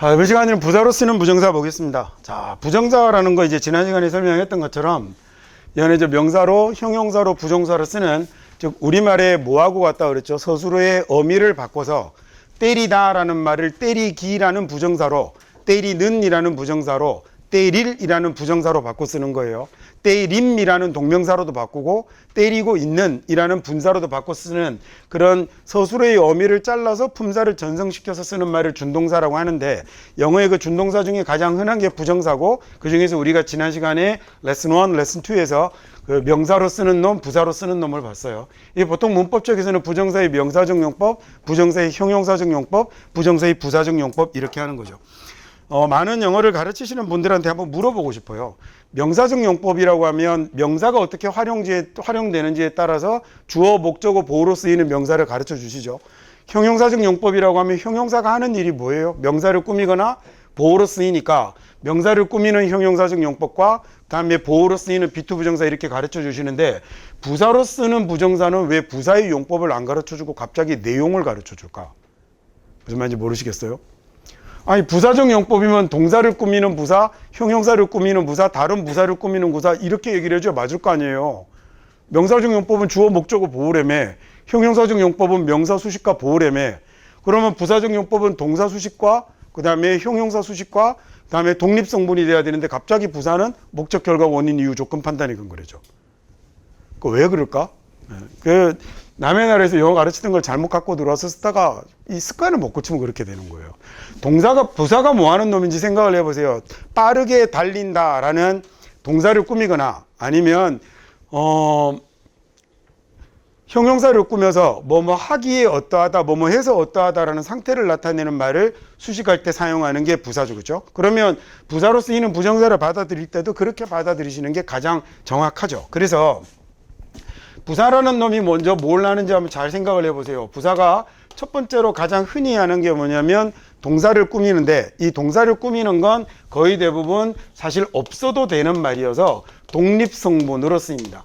자, 이번 시간에는 부사로 쓰는 부정사 보겠습니다. 자, 부정사라는 거 이제 지난 시간에 설명했던 것처럼 얘는 이제 명사로, 형용사로, 부정사로 쓰는, 즉 우리말에 뭐하고 같다 그랬죠? 서술어의 어미를 바꿔서 때리다라는 말을 때리기라는 부정사로, 때리는이라는 부정사로, 때릴이라는 부정사로 바꿔 쓰는 거예요. 때림이라는 동명사로도 바꾸고 때리고 있는 이라는 분사로도 바꿔 쓰는 그런 서술어의 어미를 잘라서 품사를 전성시켜서 쓰는 말을 준동사라고 하는데, 영어의 그 준동사 중에 가장 흔한 게 부정사고, 그 중에서 우리가 지난 시간에 레슨 1, 레슨 2에서 그 명사로 쓰는 놈, 부사로 쓰는 놈을 봤어요. 이게 보통 문법적에서는 부정사의 명사적 용법, 부정사의 형용사적 용법, 부정사의 부사적 용법 이렇게 하는 거죠. 많은 영어를 가르치시는 분들한테 한번 물어보고 싶어요. 명사적 용법이라고 하면 명사가 어떻게 활용되는지에 따라서 주어, 목적어, 보어로 쓰이는 명사를 가르쳐 주시죠. 형용사적 용법이라고 하면 형용사가 하는 일이 뭐예요? 명사를 꾸미거나 보어로 쓰이니까 명사를 꾸미는 형용사적 용법과 다음에 보어로 쓰이는 비투부정사 이렇게 가르쳐 주시는데, 부사로 쓰는 부정사는 왜 부사의 용법을 안 가르쳐 주고 갑자기 내용을 가르쳐 줄까? 무슨 말인지 모르시겠어요? 아니, 부사적 용법이면 동사를 꾸미는 부사, 형용사를 꾸미는 부사, 다른 부사를 꾸미는 부사 이렇게 얘기를 해줘야 맞을 거 아니에요. 명사적 용법은 주어, 목적어, 보어래매, 형용사적 용법은 명사 수식과 보어래매. 그러면 부사적 용법은 동사 수식과 그 다음에 형용사 수식과 그 다음에 독립성분이 돼야 되는데, 갑자기 부사는 목적, 결과, 원인, 이유, 조건 판단이 건 거래죠. 왜 그럴까? 남의 나라에서 영어 가르치던 걸 잘못 갖고 들어와서 쓰다가 이 습관을 못 고치면 그렇게 되는 거예요. 부사가 뭐 하는 놈인지 생각을 해보세요. 빠르게 달린다라는 동사를 꾸미거나 아니면 형용사를 꾸며서 뭐뭐 하기에 어떠하다, 뭐뭐 해서 어떠하다라는 상태를 나타내는 말을 수식할 때 사용하는 게 부사죠, 그렇죠? 그러면 부사로 쓰이는 부정사를 받아들일 때도 그렇게 받아들이시는 게 가장 정확하죠. 그래서 부사라는 놈이 먼저 뭘 하는지 한번 잘 생각을 해보세요. 부사가 첫 번째로 가장 흔히 하는 게 뭐냐면 동사를 꾸미는데, 이 동사를 꾸미는 건 거의 대부분 사실 없어도 되는 말이어서 독립성분으로 쓰입니다.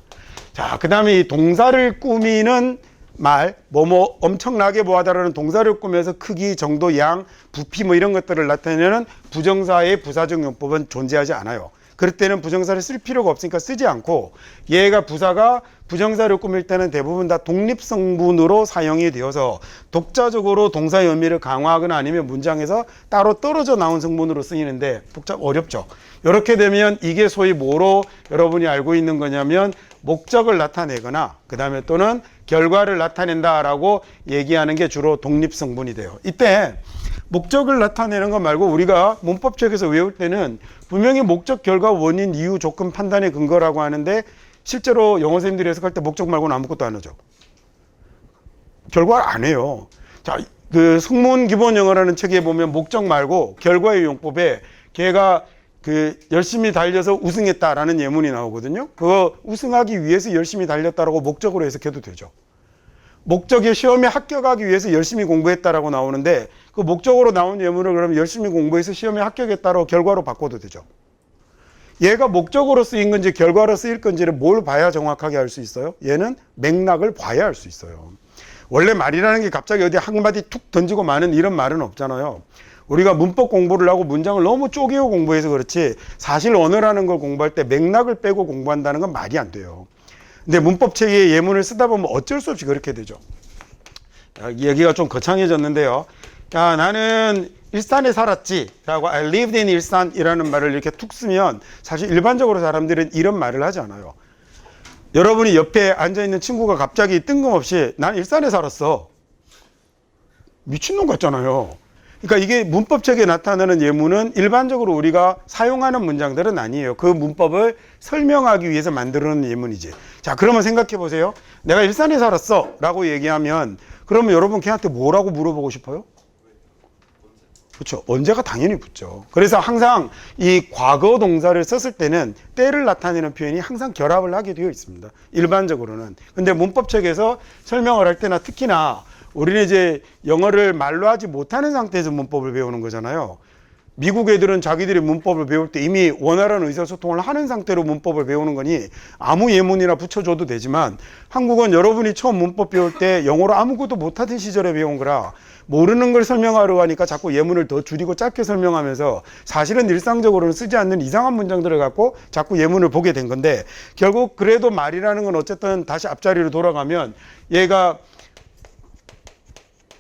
자, 그 다음에 이 동사를 꾸미는 말, 뭐뭐 엄청나게 뭐하다라는 동사를 꾸며서 크기, 정도, 양, 부피 뭐 이런 것들을 나타내는 부정사의 부사적 용법은 존재하지 않아요. 그럴 때는 부정사를 쓸 필요가 없으니까 쓰지 않고, 얘가 부사가 부정사를 꾸밀 때는 대부분 다 독립성분으로 사용이 되어서 독자적으로 동사의 의미를 강화하거나 아니면 문장에서 따로 떨어져 나온 성분으로 쓰이는데 어렵죠. 이렇게 되면 이게 소위 뭐로 여러분이 알고 있는 거냐면 목적을 나타내거나 그 다음에 또는 결과를 나타낸다라고 얘기하는 게 주로 독립성분이 돼요. 이때 목적을 나타내는 것 말고 우리가 문법책에서 외울 때는 분명히 목적, 결과, 원인, 이유, 조건 판단의 근거라고 하는데, 실제로 영어 선생님들이 해석할 때 목적 말고는 아무것도 안 하죠. 결과를 안 해요. 자, 그 성문 기본 영어라는 책에 보면 목적 말고 결과의 용법에 걔가 그 열심히 달려서 우승했다라는 예문이 나오거든요. 그거 우승하기 위해서 열심히 달렸다라고 목적으로 해석해도 되죠. 목적이 시험에 합격하기 위해서 열심히 공부했다라고 나오는데, 그 목적으로 나온 예문을 그러면 열심히 공부해서 시험에 합격했다라고 결과로 바꿔도 되죠. 얘가 목적으로 쓰인 건지 결과로 쓰일 건지를 뭘 봐야 정확하게 알 수 있어요? 얘는 맥락을 봐야 알 수 있어요. 원래 말이라는 게 갑자기 어디 한마디 툭 던지고 마는 이런 말은 없잖아요. 우리가 문법 공부를 하고 문장을 너무 쪼개고 공부해서 그렇지, 사실 언어라는 걸 공부할 때 맥락을 빼고 공부한다는 건 말이 안 돼요. 근데 문법책에 예문을 쓰다 보면 어쩔 수 없이 그렇게 되죠. 얘기가 좀 거창해졌는데요. 야, 나는 일산에 살았지 라고 I lived in 일산이라는 말을 이렇게 툭 쓰면 사실 일반적으로 사람들은 이런 말을 하지 않아요. 여러분이 옆에 앉아있는 친구가 갑자기 뜬금없이 난 일산에 살았어. 미친놈 같잖아요. 그러니까 이게 문법책에 나타나는 예문은 일반적으로 우리가 사용하는 문장들은 아니에요. 그 문법을 설명하기 위해서 만들어놓은 예문이지. 자, 그러면 생각해 보세요. 내가 일산에 살았어 라고 얘기하면 그러면 여러분 걔한테 뭐라고 물어보고 싶어요? 그렇죠. 언제가 당연히 붙죠. 그래서 항상 이 과거 동사를 썼을 때는 때를 나타내는 표현이 항상 결합을 하게 되어 있습니다. 일반적으로는. 근데 문법책에서 설명을 할 때나 특히나 우리는 이제 영어를 말로 하지 못하는 상태에서 문법을 배우는 거잖아요. 미국 애들은 자기들이 문법을 배울 때 이미 원활한 의사소통을 하는 상태로 문법을 배우는 거니 아무 예문이나 붙여줘도 되지만 한국은 여러분이 처음 문법 배울 때 영어로 아무것도 못하던 시절에 배운 거라 모르는 걸 설명하려고 하니까 자꾸 예문을 더 줄이고 짧게 설명하면서 사실은 일상적으로는 쓰지 않는 이상한 문장들을 갖고 자꾸 예문을 보게 된 건데 결국 그래도 말이라는 건 어쨌든 다시 앞자리로 돌아가면 얘가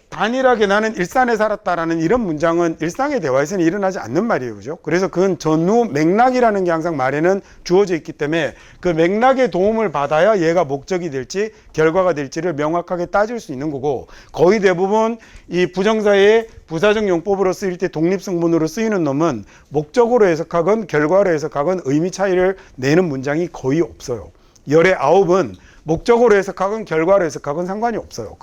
단일하게 나는 일산에 살았다라는 이런 문장은 일상의 대화에서는 일어나지 않는 말이에요. 그죠? 그래서 그건 전후 맥락이라는 게 항상 말에는 주어져 있기 때문에 그 맥락의 도움을 받아야 얘가 목적이 될지 결과가 될지를 명확하게 따질 수 있는 거고 거의 대부분 이 부정사의 부사적 용법으로 쓰일 때 독립성문으로 쓰이는 놈은 목적으로 해석하건 결과로 해석하건 의미 차이를 내는 문장이 거의 없어요. 열의 9은 목적으로 해석하건 결과로 해석하건 상관이 없어요.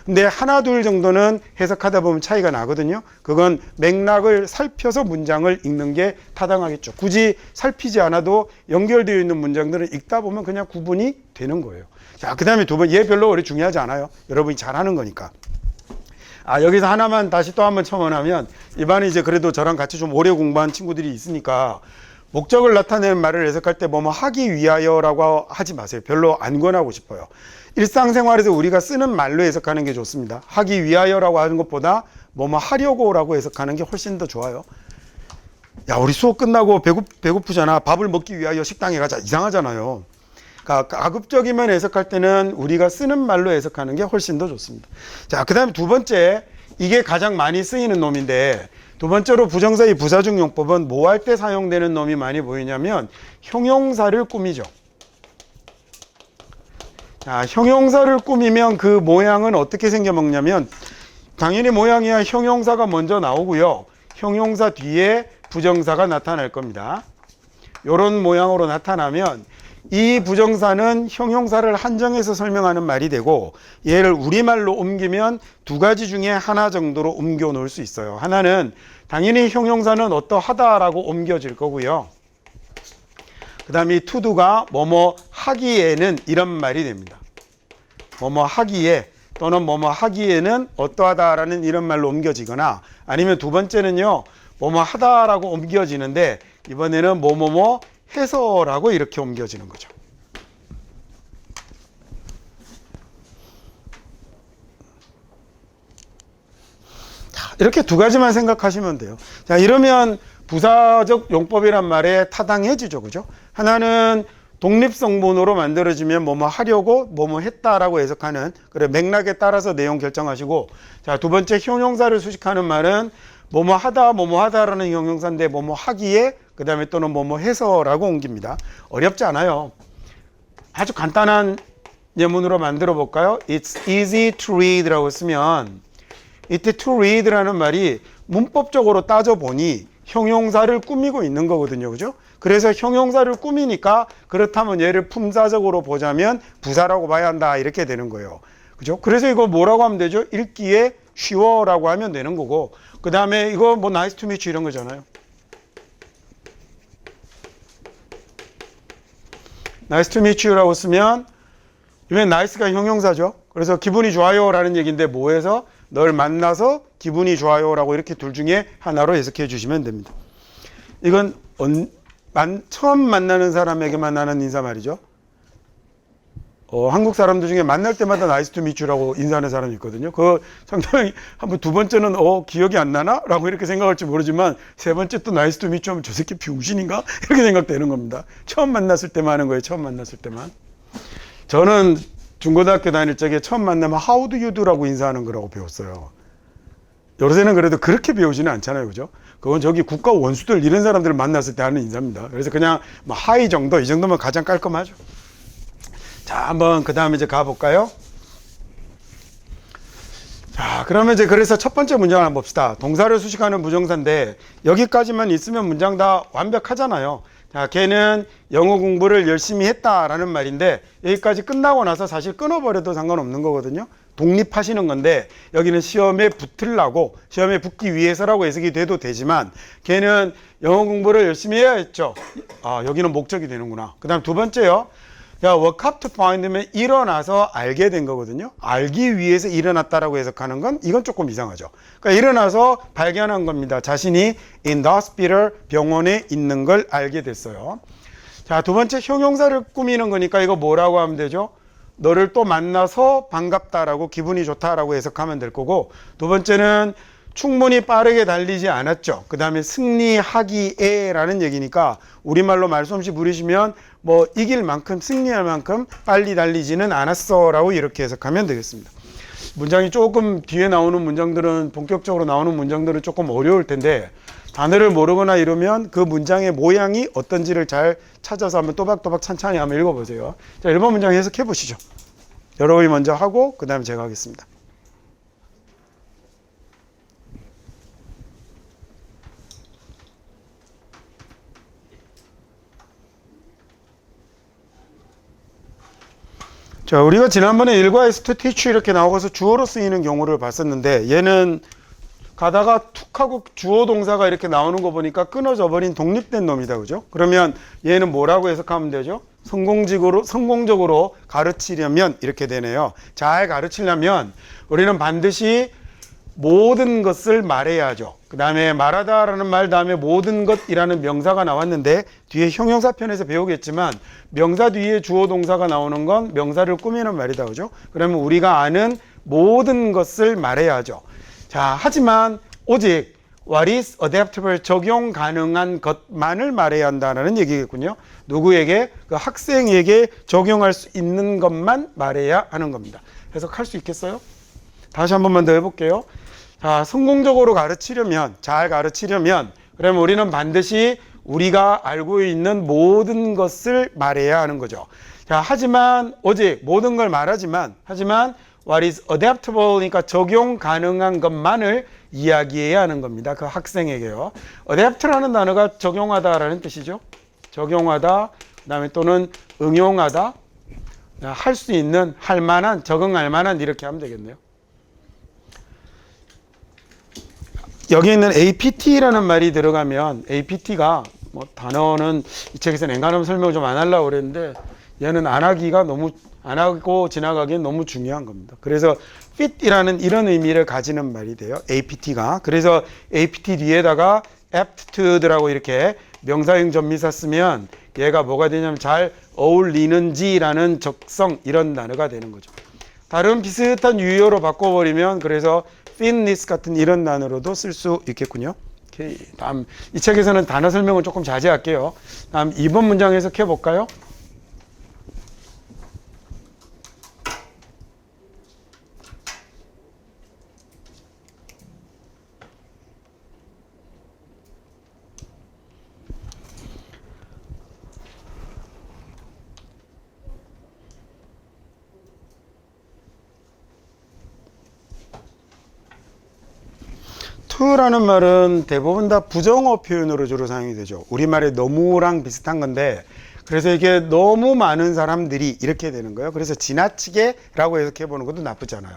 근데 하나 둘 정도는 해석하다 보면 차이가 나거든요. 그건 맥락을 살펴서 문장을 읽는 게 타당하겠죠. 굳이 살피지 않아도 연결되어 있는 문장들은 읽다 보면 그냥 구분이 되는 거예요. 자, 그 다음에 두 번, 얘 별로 오래 중요하지 않아요. 여러분이 잘하는 거니까. 여기서 하나만 다시 또 한번 첨언하면 이반에 이제 그래도 저랑 같이 좀 오래 공부한 친구들이 있으니까 목적을 나타내는 말을 해석할 때 뭐뭐 하기 위하여라고 하지 마세요. 별로 안 권하고 싶어요. 일상생활에서 우리가 쓰는 말로 해석하는 게 좋습니다. 하기 위하여라고 하는 것보다 뭐뭐 하려고라고 해석하는 게 훨씬 더 좋아요. 야, 우리 수업 끝나고 배고프잖아. 밥을 먹기 위하여 식당에 가자. 이상하잖아요. 그러니까 가급적이면 해석할 때는 우리가 쓰는 말로 해석하는 게 훨씬 더 좋습니다. 자, 그 다음에 두 번째, 이게 가장 많이 쓰이는 놈인데 두 번째로 부정사의 부사적 용법은 뭐 할 때 사용되는 놈이 많이 보이냐면 형용사를 꾸미죠. 자, 형용사를 꾸미면 그 모양은 어떻게 생겨먹냐면 당연히 모양이야 형용사가 먼저 나오고요. 형용사 뒤에 부정사가 나타날 겁니다. 이런 모양으로 나타나면 이 부정사는 형용사를 한정해서 설명하는 말이 되고 얘를 우리말로 옮기면 두 가지 중에 하나 정도로 옮겨 놓을 수 있어요. 하나는 당연히 형용사는 어떠하다라고 옮겨질 거고요. 그 다음에 이 to도가 뭐뭐 하기에는 이런 말이 됩니다. 뭐뭐 하기에 또는 뭐뭐 하기에는 어떠하다라는 이런 말로 옮겨지거나 아니면 두 번째는요. 뭐뭐 하다라고 옮겨지는데 이번에는 뭐뭐뭐 해서라고 이렇게 옮겨지는 거죠. 자, 이렇게 두 가지만 생각하시면 돼요. 자, 이러면 부사적 용법이란 말에 타당해지죠. 그죠? 하나는 독립성문으로 만들어지면 뭐뭐 하려고 뭐뭐 했다라고 해석하는 그래 맥락에 따라서 내용 결정하시고 자, 두 번째 형용사를 수식하는 말은 뭐뭐 하다 뭐뭐 하다라는 형용사인데 뭐뭐 하기에 그 다음에 또는 뭐뭐 해서라고 옮깁니다. 어렵지 않아요. 아주 간단한 예문으로 만들어 볼까요? It's easy to read라고 쓰면 It's to read라는 말이 문법적으로 따져보니 형용사를 꾸미고 있는 거거든요. 그죠? 그래서 형용사를 꾸미니까 그렇다면 얘를 품사적으로 보자면 부사라고 봐야 한다 이렇게 되는 거예요. 그죠? 그래서 이거 뭐라고 하면 되죠? 읽기에 쉬워라고 하면 되는 거고 그 다음에 이거 뭐 nice to meet you 이런 거잖아요. nice to meet you라고 쓰면 이번엔 nice가 형용사죠. 그래서 기분이 좋아요라는 얘기인데 뭐해서 널 만나서 기분이 좋아요라고 이렇게 둘 중에 하나로 해석해 주시면 됩니다. 이건 처음 만나는 사람에게만 하는 인사말이죠. 한국 사람들 중에 만날 때마다 나이스 투 미츄라고 인사하는 사람이 있거든요. 그 상당히 한번 두 번째는 기억이 안 나나? 라고 이렇게 생각할지 모르지만 세 번째 또 나이스 투 미츄 하면 저 새끼 병신인가? 이렇게 생각되는 겁니다. 처음 만났을 때만 하는 거예요. 처음 만났을 때만. 저는 중고등학교 다닐 적에 처음 만나면 How do you do라고 인사하는 거라고 배웠어요. 요새는 그래도 그렇게 배우지는 않잖아요. 그죠? 그건 저기 국가 원수들 이런 사람들을 만났을 때 하는 인사입니다. 그래서 그냥 뭐 하이 정도 이 정도면 가장 깔끔하죠. 자, 한번 그 다음에 이제 가볼까요? 자, 그러면 이제 그래서 첫 번째 문장을 한번 봅시다. 동사를 수식하는 부정사인데 여기까지만 있으면 문장 다 완벽하잖아요. 자, 걔는 영어 공부를 열심히 했다라는 말인데 여기까지 끝나고 나서 사실 끊어버려도 상관없는 거거든요. 독립하시는 건데 여기는 시험에 붙으려고 시험에 붙기 위해서라고 해석이 돼도 되지만 걔는 영어 공부를 열심히 해야 했죠. 여기는 목적이 되는구나. 그 다음 두 번째요. 자, woke up to find면 일어나서 알게 된 거거든요. 알기 위해서 일어났다라고 해석하는 건 이건 조금 이상하죠. 그러니까 일어나서 발견한 겁니다. 자신이 in the hospital 병원에 있는 걸 알게 됐어요. 자, 두 번째 형용사를 꾸미는 거니까 이거 뭐라고 하면 되죠? 너를 또 만나서 반갑다라고 기분이 좋다라고 해석하면 될 거고, 두 번째는 충분히 빠르게 달리지 않았죠. 그 다음에 승리하기에 라는 얘기니까 우리말로 말씀 없이 부르시면 뭐 이길 만큼 승리할 만큼 빨리 달리지는 않았어 라고 이렇게 해석하면 되겠습니다. 문장이 조금 뒤에 나오는 문장들은 본격적으로 나오는 문장들은 조금 어려울 텐데 단어를 모르거나 이러면 그 문장의 모양이 어떤지를 잘 찾아서 한번 또박또박 찬찬히 한번 읽어보세요. 자, 1번 문장 해석해 보시죠. 여러분이 먼저 하고 그 다음에 제가 하겠습니다. 자, 우리가 지난번에 일과에서 to teach 이렇게 나오고서 주어로 쓰이는 경우를 봤었는데 얘는 가다가 툭 하고 주어 동사가 이렇게 나오는 거 보니까 끊어져 버린 독립된 놈이다. 그죠? 그러면 얘는 뭐라고 해석하면 되죠? 성공적으로 가르치려면 이렇게 되네요. 잘 가르치려면 우리는 반드시 모든 것을 말해야 하죠. 그 다음에 말하다라는 말 다음에 모든 것이라는 명사가 나왔는데 뒤에 형용사편에서 배우겠지만 명사 뒤에 주어 동사가 나오는 건 명사를 꾸미는 말이다. 그죠? 그러면 우리가 아는 모든 것을 말해야 하죠. 자, 하지만 오직 what is adaptable 적용 가능한 것만을 말해야 한다는 얘기겠군요. 누구에게? 그 학생에게 적용할 수 있는 것만 말해야 하는 겁니다. 해석할 수 있겠어요? 다시 한 번만 더 해볼게요. 자, 성공적으로 가르치려면, 잘 가르치려면, 그러면 우리는 반드시 우리가 알고 있는 모든 것을 말해야 하는 거죠. 자, 하지만, 오직 모든 걸 말하지만, what is adaptable, 그러니까 적용 가능한 것만을 이야기해야 하는 겁니다. 그 학생에게요. adapt라는 단어가 적용하다라는 뜻이죠. 적용하다, 그 다음에 또는 응용하다, 할 수 있는, 할 만한, 적응할 만한 이렇게 하면 되겠네요. 여기 있는 APT라는 말이 들어가면 APT가 뭐 단어는 이 책에서 냉간음 설명을 좀 안 하려고 그랬는데 얘는 안 하고 지나가기엔 너무 중요한 겁니다. 그래서 fit이라는 이런 의미를 가지는 말이 돼요. APT가. 그래서 APT 뒤에다가 aptito라고 이렇게 명사형 전미사 쓰면 얘가 뭐가 되냐면 잘 어울리는지라는 적성 이런 단어가 되는 거죠. 다른 비슷한 유효로 바꿔버리면 그래서 fitness 같은 이런 단어로도 쓸 수 있겠군요. 오케이. 다음 이 책에서는 단어 설명을 조금 자제할게요. 다음 2번 문장 해석해 볼까요? to라는 말은 대부분 다 부정어 표현으로 주로 사용이 되죠. 우리말의 너무랑 비슷한 건데 그래서 이게 너무 많은 사람들이 이렇게 되는 거예요. 그래서 지나치게 라고 해석해 보는 것도 나쁘지 않아요.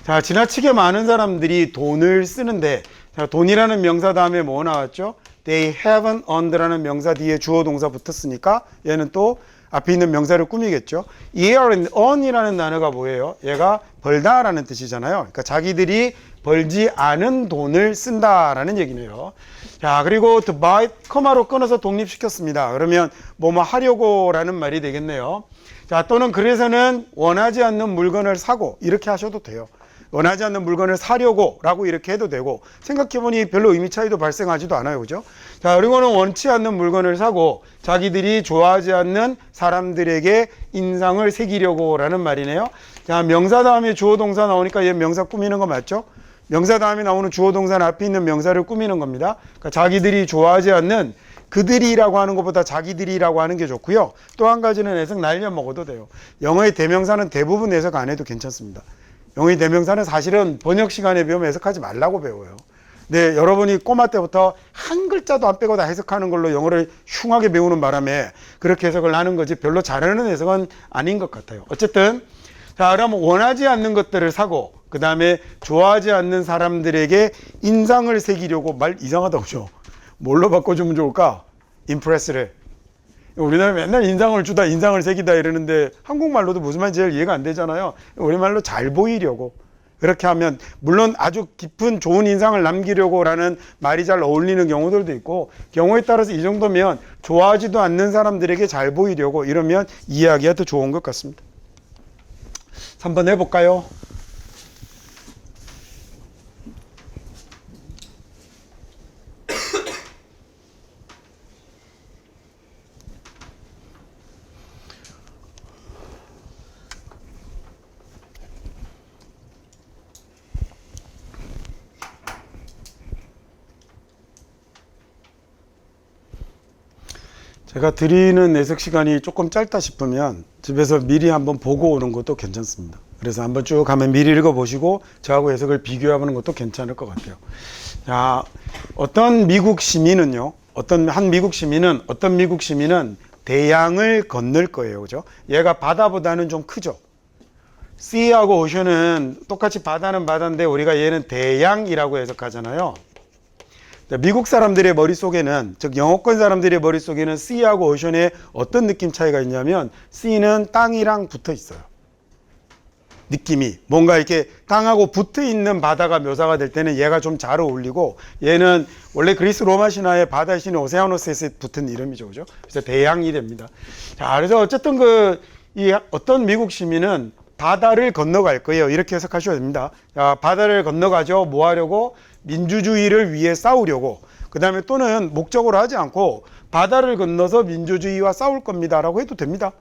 자, 지나치게 많은 사람들이 돈을 쓰는데 자, 돈이라는 명사 다음에 뭐 나왔죠? They haven't earned라는 명사 뒤에 주어 동사 붙었으니까 얘는 또 앞에 있는 명사를 꾸미겠죠. earn이라는 단어가 뭐예요? 얘가 벌다라는 뜻이잖아요. 그러니까 자기들이 벌지 않은 돈을 쓴다라는 얘기네요. 자, 그리고 to buy, 커마로 끊어서 독립시켰습니다. 그러면 뭐뭐 하려고라는 말이 되겠네요. 자, 또는 그래서는 원하지 않는 물건을 사고 이렇게 하셔도 돼요. 원하지 않는 물건을 사려고 라고 이렇게 해도 되고 생각해보니 별로 의미 차이도 발생하지도 않아요. 그죠? 자, 그리고는 원치 않는 물건을 사고 자기들이 좋아하지 않는 사람들에게 인상을 새기려고 라는 말이네요. 자, 명사 다음에 주어 동사 나오니까 얘 명사 꾸미는 거 맞죠? 명사 다음에 나오는 주어 동사는 앞에 있는 명사를 꾸미는 겁니다. 그러니까 자기들이 좋아하지 않는 그들이라고 하는 것보다 자기들이라고 하는 게 좋고요. 또 한 가지는 해석 날려 먹어도 돼요. 영어의 대명사는 대부분 해석 안 해도 괜찮습니다. 영어의 대명사는 사실은 번역 시간에 배우면 해석하지 말라고 배워요. 네, 여러분이 꼬마 때부터 한 글자도 안 빼고 다 해석하는 걸로 영어를 흉하게 배우는 바람에 그렇게 해석을 하는 거지 별로 잘하는 해석은 아닌 것 같아요. 어쨌든 자, 그러면 원하지 않는 것들을 사고 그 다음에 좋아하지 않는 사람들에게 인상을 새기려고 말 이상하다 그죠? 뭘로 바꿔주면 좋을까? impress를. 우리나라 맨날 인상을 주다 인상을 새기다 이러는데 한국말로도 무슨 말인지 제일 이해가 안 되잖아요. 우리말로 잘 보이려고 그렇게 하면 물론 아주 깊은 좋은 인상을 남기려고라는 말이 잘 어울리는 경우들도 있고 경우에 따라서 이 정도면 좋아하지도 않는 사람들에게 잘 보이려고 이러면 이해하기가 더 좋은 것 같습니다. 3번 해볼까요? 제가 드리는 내석 시간이 조금 짧다 싶으면 집에서 미리 한번 보고 오는 것도 괜찮습니다. 그래서 한번 쭉 가면 미리 읽어보시고 저하고 해석을 비교해보는 것도 괜찮을 것 같아요. 자, 어떤 미국 시민은 대양을 건널 거예요. 그죠? 얘가 바다보다는 좀 크죠? Sea하고 오션은 똑같이 바다는 바다인데 우리가 얘는 대양이라고 해석하잖아요. 미국 사람들의 머릿속에는, 즉 영어권 사람들의 머릿속에는 Sea하고 오션에 어떤 느낌 차이가 있냐면 Sea는 땅이랑 붙어 있어요. 느낌이 뭔가 이렇게 땅하고 붙어 있는 바다가 묘사가 될 때는 얘가 좀 잘 어울리고, 얘는 원래 그리스 로마 신화의 바다의 신이 오세아노스에 붙은 이름이죠. 그죠? 그래서 대양이 됩니다. 자, 그래서 어쨌든 어떤 미국 시민은 바다를 건너갈 거예요. 이렇게 해석하셔야 됩니다. 자, 바다를 건너가죠. 뭐 하려고? 민주주의를 위해 싸우려고. 그 다음에 또는 목적으로 하지 않고 바다를 건너서 민주주의와 싸울 겁니다 라고 해도 됩니다.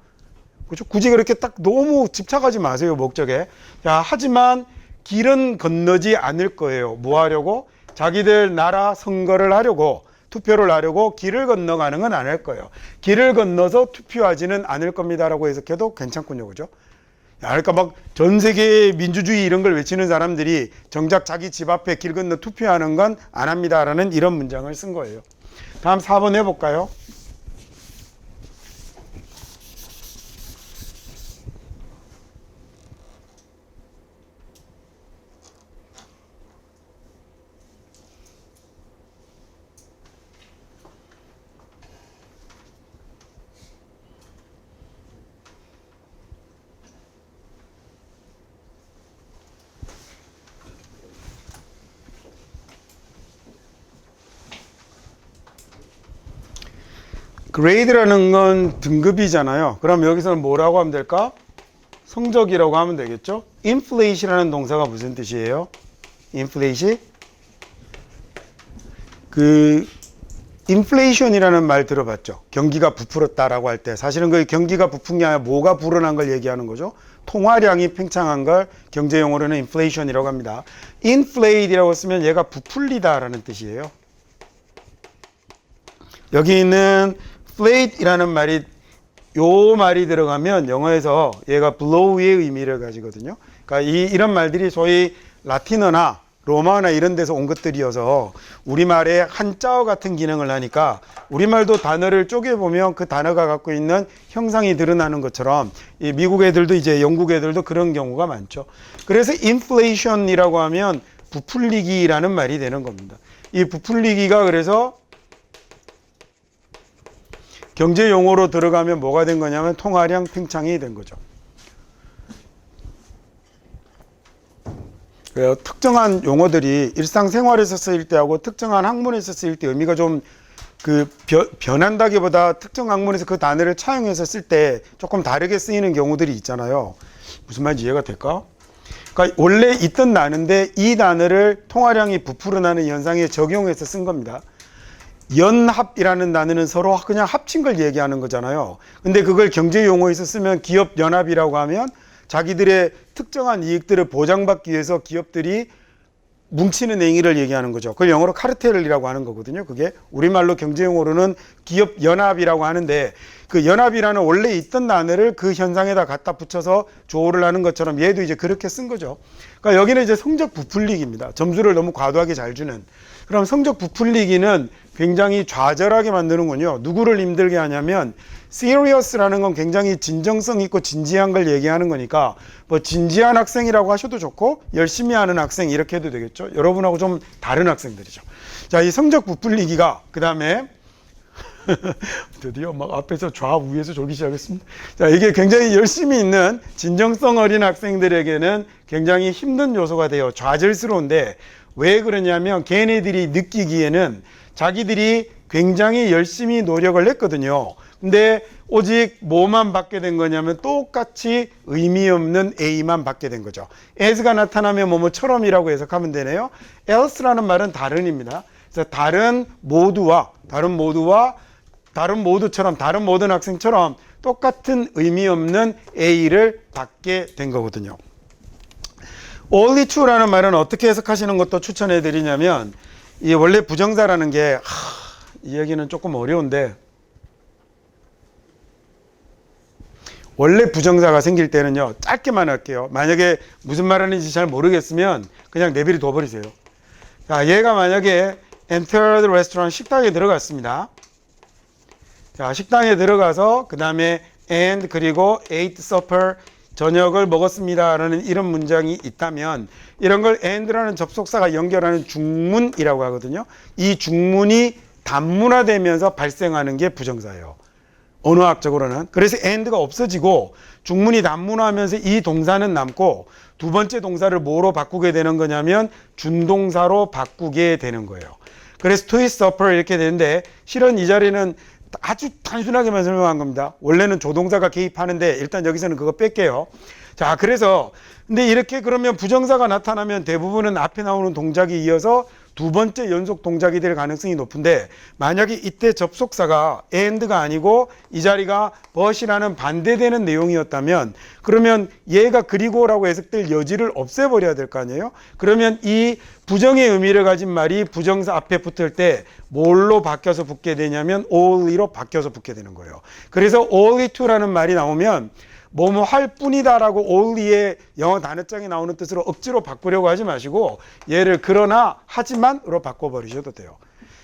그렇죠? 굳이 그렇게 딱 너무 집착하지 마세요, 목적에. 자, 하지만 길은 건너지 않을 거예요. 뭐 하려고? 자기들 나라 선거를 하려고, 투표를 하려고 길을 건너가는 건 안 할 거예요. 길을 건너서 투표하지는 않을 겁니다 라고 해석해도 괜찮군요. 그죠? 그러니까 막 전 세계의 민주주의 이런 걸 외치는 사람들이 정작 자기 집 앞에 길 건너 투표하는 건 안 합니다라는 이런 문장을 쓴 거예요. 다음 4번 해볼까요? grade라는 건 등급이잖아요. 그럼 여기서는 뭐라고 하면 될까? 성적이라고 하면 되겠죠? inflate이라는 동사가 무슨 뜻이에요? inflate? inflation이라는 말 들어봤죠? 경기가 부풀었다라고 할 때 사실은 그 경기가 부푼 게 아니라 뭐가 불어난 걸 얘기하는 거죠? 통화량이 팽창한 걸 경제용어로는 inflation이라고 합니다. inflate이라고 쓰면 얘가 부풀리다라는 뜻이에요. 여기 있는 inflate이라는 말이, 요 말이 들어가면 영어에서 얘가 blow의 의미를 가지거든요. 그러니까 이런 말들이 소위 라틴어나 로마나 이런 데서 온 것들이어서 우리말에 한자어 같은 기능을 하니까 우리말도 단어를 쪼개보면 그 단어가 갖고 있는 형상이 드러나는 것처럼 이 미국 애들도 이제 영국 애들도 그런 경우가 많죠. 그래서 inflation이라고 하면 부풀리기라는 말이 되는 겁니다. 이 부풀리기가 그래서 경제 용어로 들어가면 뭐가 된 거냐면 통화량 팽창이 된 거죠. 그래요. 특정한 용어들이 일상생활에서 쓰일 때하고 특정한 학문에서 쓰일 때 의미가 좀 변한다기보다 특정 학문에서 그 단어를 차용해서 쓸 때 조금 다르게 쓰이는 경우들이 있잖아요. 무슨 말인지 이해가 될까? 그러니까 원래 있던 단어인데 이 단어를 통화량이 부풀어나는 현상에 적용해서 쓴 겁니다. 연합이라는 단어는 서로 그냥 합친 걸 얘기하는 거잖아요. 근데 그걸 경제 용어에서 쓰면 기업 연합이라고 하면 자기들의 특정한 이익들을 보장받기 위해서 기업들이 뭉치는 행위를 얘기하는 거죠. 그걸 영어로 카르텔이라고 하는 거거든요. 그게 우리말로 경제 용어로는 기업 연합이라고 하는데, 그 연합이라는 원래 있던 단어를 그 현상에다 갖다 붙여서 조어를 하는 것처럼 얘도 이제 그렇게 쓴 거죠. 그러니까 여기는 이제 성적 부풀리기입니다. 점수를 너무 과도하게 잘 주는. 그럼 성적 부풀리기는 굉장히 좌절하게 만드는군요. 누구를 힘들게 하냐면 serious라는 건 굉장히 진정성 있고 진지한 걸 얘기하는 거니까 뭐 진지한 학생이라고 하셔도 좋고 열심히 하는 학생 이렇게 해도 되겠죠. 여러분하고 좀 다른 학생들이죠. 자, 이 성적 부풀리기가 그 다음에 드디어 막 앞에서 좌우에서 졸기 시작했습니다. 자, 이게 굉장히 열심히 있는 진정성 어린 학생들에게는 굉장히 힘든 요소가 돼요. 좌절스러운데 왜 그러냐면 걔네들이 느끼기에는 자기들이 굉장히 열심히 노력을 했거든요. 근데 오직 뭐만 받게 된 거냐면 똑같이 의미 없는 A만 받게 된 거죠. as가 나타나면 뭐뭐처럼이라고 해석하면 되네요. else라는 말은 다른입니다. 그래서 다른 모두처럼 다른 모든 학생처럼 똑같은 의미 없는 A를 받게 된 거거든요. only to라는 말은 어떻게 해석하시는 것도 추천해 드리냐면 이 원래 부정사라는 게 이 얘기는 조금 어려운데 원래 부정사가 생길 때는요 짧게만 할게요. 만약에 무슨 말하는지 잘 모르겠으면 그냥 내비를 둬버리세요. 자, 얘가 만약에 entered the restaurant 식당에 들어갔습니다. 자, 식당에 들어가서 그 다음에 and 그리고 ate supper 저녁을 먹었습니다 라는 이런 문장이 있다면 이런 걸 and라는 접속사가 연결하는 중문이라고 하거든요. 이 중문이 단문화되면서 발생하는 게 부정사예요. 언어학적으로는. 그래서 and가 없어지고 중문이 단문화하면서 이 동사는 남고 두 번째 동사를 뭐로 바꾸게 되는 거냐면 준동사로 바꾸게 되는 거예요. 그래서 to eat supper 이렇게 되는데 실은 이 자리는 아주 단순하게만 설명한 겁니다. 원래는 조동사가 개입하는데 일단 여기서는 그거 뺄게요. 자, 그래서 근데 이렇게 그러면 부정사가 나타나면 대부분은 앞에 나오는 동작이 이어서 두 번째 연속 동작이 될 가능성이 높은데 만약에 이때 접속사가 and가 아니고 이 자리가 but이라는 반대되는 내용이었다면 그러면 얘가 그리고라고 해석될 여지를 없애버려야 될 거 아니에요? 그러면 이 부정의 의미를 가진 말이 부정사 앞에 붙을 때 뭘로 바뀌어서 붙게 되냐면 only로 바뀌어서 붙게 되는 거예요. 그래서 only to라는 말이 나오면 뭐뭐 할 뿐이다라고 only의 영어 단어장에 나오는 뜻으로 억지로 바꾸려고 하지 마시고 얘를 그러나 하지만으로 바꿔버리셔도 돼요.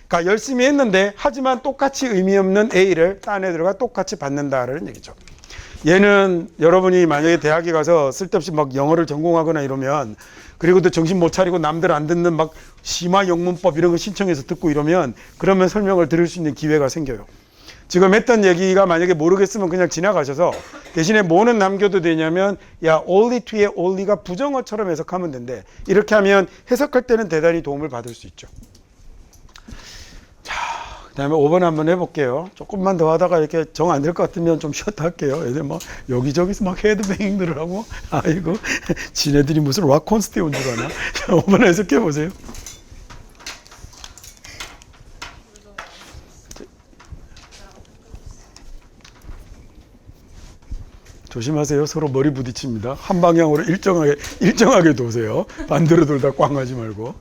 그러니까 열심히 했는데 하지만 똑같이 의미 없는 A를 딴 애들과 똑같이 받는다라는 얘기죠. 얘는 여러분이 만약에 대학에 가서 쓸데없이 막 영어를 전공하거나 이러면 그리고 또 정신 못 차리고 남들 안 듣는 막 심화 영문법 이런 거 신청해서 듣고 이러면 그러면 설명을 들을 수 있는 기회가 생겨요. 지금 했던 얘기가 만약에 모르겠으면 그냥 지나가셔서 대신에 뭐는 남겨도 되냐면 야 only to의 only가 부정어처럼 해석하면 된대. 이렇게 하면 해석할 때는 대단히 도움을 받을 수 있죠. 자, 그 다음에 5번 한번 해볼게요. 조금만 더 하다가 이렇게 정 안 될 것 같으면 좀 쉬었다 할게요. 애들 막 여기저기서 막 헤드뱅잉들을 하고 아이고 지네들이 무슨 락 콘서트에 온 줄 아나. 자, 5번 해석해 보세요. 조심하세요. 서로 머리 부딪힙니다. 한 방향으로 일정하게 도세요. 반대로 돌다 꽝 하지 말고.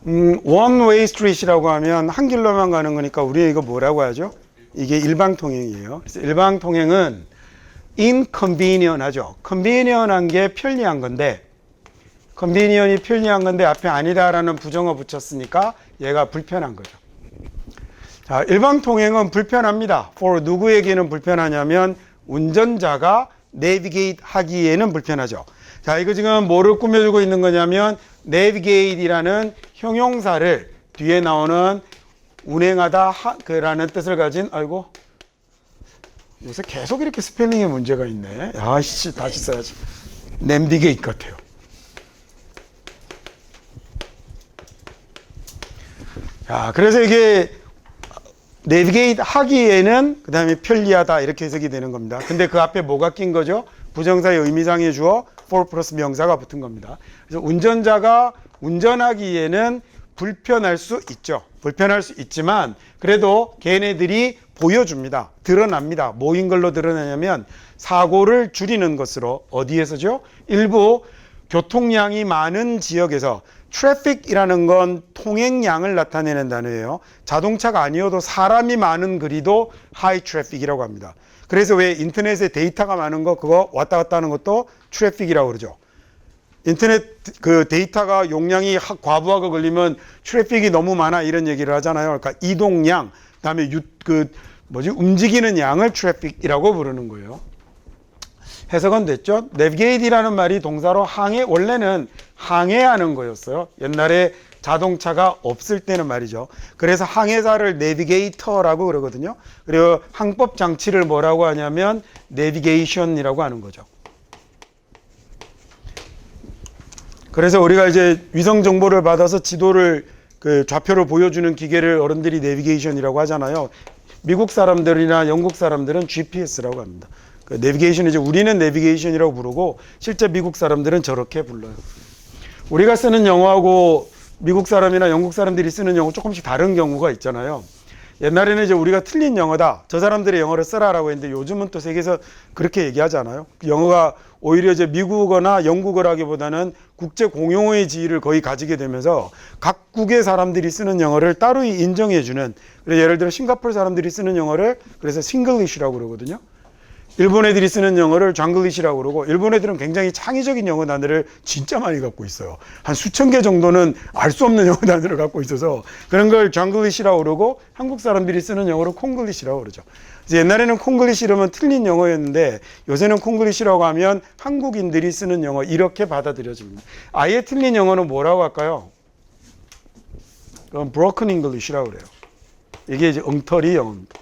one way street이라고 하면 한 길로만 가는 거니까 우리 이거 뭐라고 하죠? 이게 일방통행이에요. 그래서 일방통행은 inconvenient 하죠. convenient한 게 편리한 건데 convenient이 편리한 건데 앞에 아니다라는 부정어 붙였으니까 얘가 불편한 거죠. 자, 일방통행은 불편합니다. for 누구에게는 불편하냐면 운전자가 내비게이트 하기에는 불편하죠. 자, 이거 지금 뭐를 꾸며주고 있는 거냐면 내비게이트라는 형용사를 뒤에 나오는 운행하다 라는 뜻을 가진 아이고 요새 계속 이렇게 스펠링에 문제가 있네. 아씨 다시 써야지. 내비게이트 같아요. 자, 그래서 이게 내비게이트 하기에는 그 다음에 편리하다 이렇게 해석이 되는 겁니다. 근데 그 앞에 뭐가 낀 거죠? 부정사의 의미상의 주어 for 플러스 명사가 붙은 겁니다. 그래서 운전자가 운전하기에는 불편할 수 있죠. 불편할 수 있지만 그래도 걔네들이 보여줍니다. 드러납니다. 뭐인 걸로 드러나냐면 사고를 줄이는 것으로 어디에서죠? 일부 교통량이 많은 지역에서 트래픽이라는 건 통행량을 나타내는 단어예요. 자동차가 아니어도 사람이 많은 거리도 하이 트래픽이라고 합니다. 그래서 왜 인터넷에 데이터가 많은 거 그거 왔다 갔다 하는 것도 트래픽이라고 그러죠. 인터넷 그 데이터가 용량이 과부하가 걸리면 트래픽이 너무 많아 이런 얘기를 하잖아요. 그러니까 이동량, 그다음에 움직이는 양을 트래픽이라고 부르는 거예요. 해석은 됐죠? navigate이라는 말이 동사로 원래는 항해하는 거였어요. 옛날에 자동차가 없을 때는 말이죠. 그래서 항해사를 navigator라고 그러거든요. 그리고 항법 장치를 뭐라고 하냐면 navigation이라고 하는 거죠. 그래서 우리가 이제 위성 정보를 받아서 지도를 그 좌표를 보여주는 기계를 어른들이 내비게이션이라고 하잖아요. 미국 사람들이나 영국 사람들은 GPS라고 합니다. 그 내비게이션 이제 우리는 내비게이션이라고 부르고 실제 미국 사람들은 저렇게 불러요. 우리가 쓰는 영어하고 미국 사람이나 영국 사람들이 쓰는 영어 조금씩 다른 경우가 있잖아요. 옛날에는 이제 우리가 틀린 영어다. 저 사람들의 영어를 쓰라라고 했는데 요즘은 또 세계에서 그렇게 얘기하잖아요. 영어가 오히려 이제 미국어나 영국어라기보다는 국제 공용어의 지위를 거의 가지게 되면서 각국의 사람들이 쓰는 영어를 따로 인정해주는, 그래서 예를 들어 싱가포르 사람들이 쓰는 영어를 그래서 싱글리시라고 그러거든요. 일본 애들이 쓰는 영어를 장글리시라고 그러고, 일본 애들은 굉장히 창의적인 영어 단어를 진짜 많이 갖고 있어요. 한 수천 개 정도는 알 수 없는 영어 단어를 갖고 있어서 그런 걸 장글리시라고 그러고, 한국 사람들이 쓰는 영어를 콩글리시라고 그러죠. 그래서 옛날에는 콩글리시 이러면 틀린 영어였는데 요새는 콩글리시라고 하면 한국인들이 쓰는 영어 이렇게 받아들여집니다. 아예 틀린 영어는 뭐라고 할까요? 그건 broken English라고 그래요. 이게 이제 엉터리 영어입니다.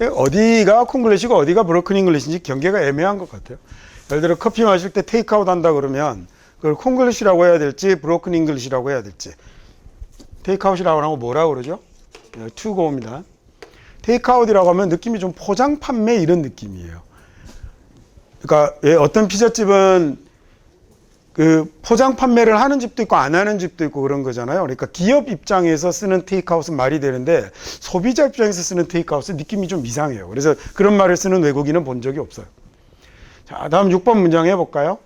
어디가 콩글리시고 어디가 브로큰 잉글리시인지 경계가 애매한 것 같아요. 예를 들어 커피 마실 때 테이크아웃 한다 그러면 그걸 콩글리시라고 해야 될지 브로큰 잉글리시라고 해야 될지. 테이크아웃이라고 하고 뭐라고 그러죠? 투고입니다. 테이크아웃이라고 하면 느낌이 좀 포장 판매 이런 느낌이에요. 그러니까 어떤 피자집은 그 포장 판매를 하는 집도 있고 안 하는 집도 있고 그런 거잖아요. 그러니까 기업 입장에서 쓰는 테이크아웃은 말이 되는데 소비자 입장에서 쓰는 테이크아웃은 느낌이 좀 이상해요. 그래서 그런 말을 쓰는 외국인은 본 적이 없어요. 자, 다음 6번 문장 해볼까요?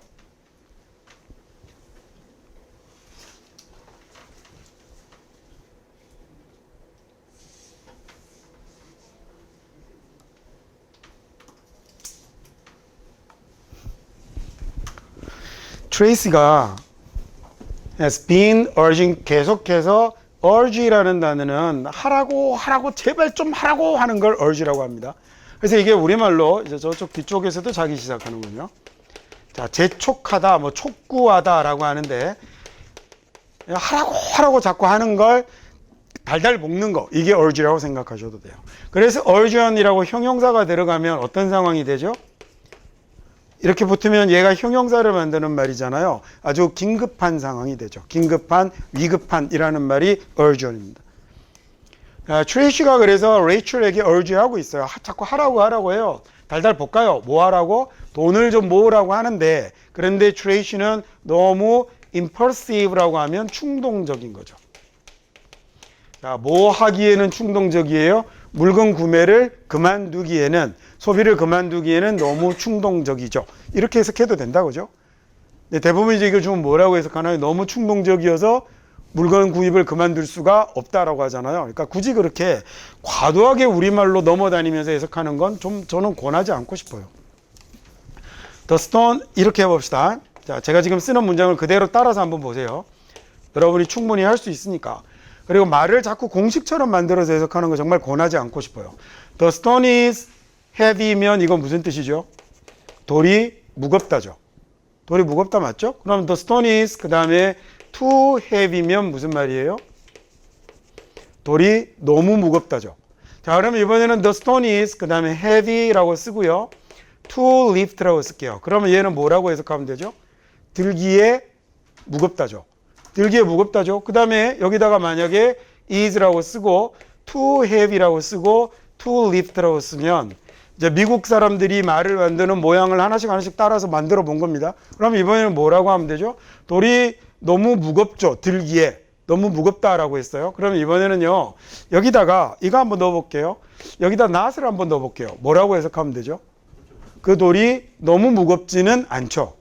트레이시가 has been urging, 계속해서 urge라는 단어는 하라고 제발 좀 하라고 하는 걸 urge라고 합니다. 그래서 이게 우리말로 이제 저쪽 뒤쪽에서도 자기 시작하는군요. 자, 재촉하다, 뭐 촉구하다라고 하는데 하라고 자꾸 하는 걸 달달 볶는 거, 이게 urge라고 생각하셔도 돼요. 그래서 urgent이라고 형용사가 들어가면 어떤 상황이 되죠? 이렇게 붙으면 얘가 형용사를 만드는 말이잖아요. 아주 긴급한 상황이 되죠. 긴급한, 위급한이라는 말이 urgent입니다. 트레이시가 그래서 레이첼에게 urge하고 있어요. 자꾸 하라고 해요. 달달 볶아요. 뭐 하라고? 돈을 좀 모으라고 하는데, 그런데 트레이시는 너무 impulsive라고 하면 충동적인 거죠. 자, 뭐 하기에는 충동적이에요? 물건 구매를 그만두기에는, 소비를 그만두기에는 너무 충동적이죠. 이렇게 해석해도 된다, 그죠? 근데 대부분 이제 이걸 좀 뭐라고 해석하나요? 너무 충동적이어서 물건 구입을 그만둘 수가 없다라고 하잖아요. 그러니까 굳이 그렇게 과도하게 우리말로 넘어다니면서 해석하는 건 좀 저는 권하지 않고 싶어요. The stone, 이렇게 해봅시다. 자, 제가 지금 쓰는 문장을 그대로 따라서 한번 보세요. 여러분이 충분히 할 수 있으니까. 그리고 말을 자꾸 공식처럼 만들어서 해석하는 거 정말 권하지 않고 싶어요. The stone is heavy면 이건 무슨 뜻이죠? 돌이 무겁다죠. 돌이 무겁다 맞죠? 그럼 the stone is 그 다음에 too heavy면 무슨 말이에요? 돌이 너무 무겁다죠. 자, 그러면 이번에는 the stone is 그 다음에 heavy라고 쓰고요. to lift라고 쓸게요. 그러면 얘는 뭐라고 해석하면 되죠? 들기에 무겁다죠. 들기에 무겁다죠. 그 다음에 여기다가 만약에 is라고 쓰고 too heavy라고 쓰고 to lift라고 쓰면 이제 미국 사람들이 말을 만드는 모양을 하나씩 따라서 만들어 본 겁니다. 그럼 이번에는 뭐라고 하면 되죠? 돌이 너무 무겁죠. 들기에 너무 무겁다라고 했어요. 그럼 이번에는요, 여기다가 이거 한번 넣어볼게요. 여기다 not을 한번 넣어볼게요. 뭐라고 해석하면 되죠? 그 돌이 너무 무겁지는 않죠.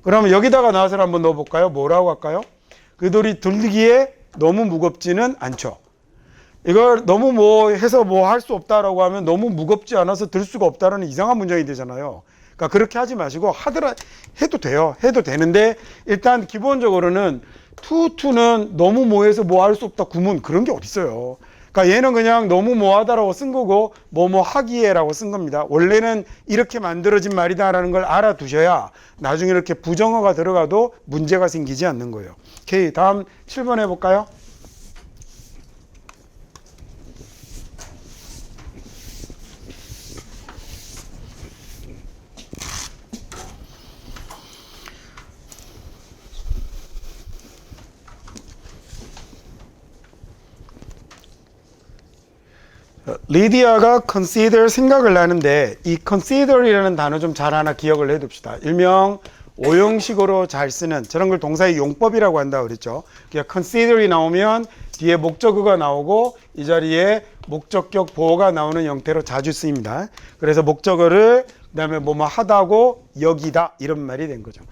그러면 여기다가 not을 한번 넣어볼까요? 뭐라고 할까요? 그 돌이 들기에 너무 무겁지는 않죠. 이걸 너무 뭐 해서 뭐 할 수 없다라고 하면 너무 무겁지 않아서 들 수가 없다라는 이상한 문장이 되잖아요. 그러니까 그렇게 하지 마시고 해도 돼요. 해도 되는데 일단 기본적으로는 투는 너무 뭐 해서 뭐 할 수 없다 구문 그런 게 어딨어요. 그러니까 얘는 그냥 너무 뭐하다라고 쓴 거고 뭐뭐 하기에라고 쓴 겁니다. 원래는 이렇게 만들어진 말이다라는 걸 알아두셔야 나중에 이렇게 부정어가 들어가도 문제가 생기지 않는 거예요. 오케이, 다음 7번 해볼까요? 리디아가 consider 생각을 하는데 이 consider이라는 단어 좀 잘 하나 기억을 해둡시다. 일명 오형식으로 잘 쓰는 저런 걸 동사의 용법이라고 한다고 그랬죠. 그러니까 consider이 나오면 뒤에 목적어가 나오고 이 자리에 목적격 보어가 나오는 형태로 자주 쓰입니다. 그래서 목적어를 그다음에 뭐뭐 하다고 여기다 이런 말이 된 거죠.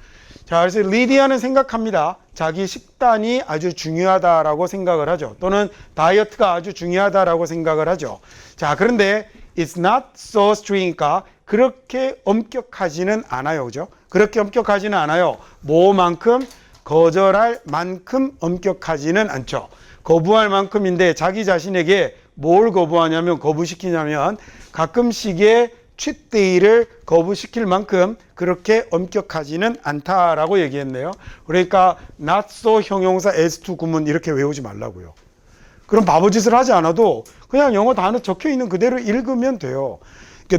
자, 그래서 리디아는 생각합니다. 자기 식단이 아주 중요하다라고 생각을 하죠. 또는 다이어트가 아주 중요하다라고 생각을 하죠. 자, 그런데 it's not so strict니까 그렇게 엄격하지는 않아요. 그죠? 그렇게 엄격하지는 않아요. 뭐만큼? 거절할 만큼 엄격하지는 않죠. 거부할 만큼인데 자기 자신에게 뭘 거부하냐면 거부시키냐면 가끔씩의 취데이를 거부시킬 만큼 그렇게 엄격하지는 않다라고 얘기했네요. 그러니까 not so 형용사 as to 구문 이렇게 외우지 말라고요. 그럼 바보짓을 하지 않아도 그냥 영어 단어 적혀 있는 그대로 읽으면 돼요.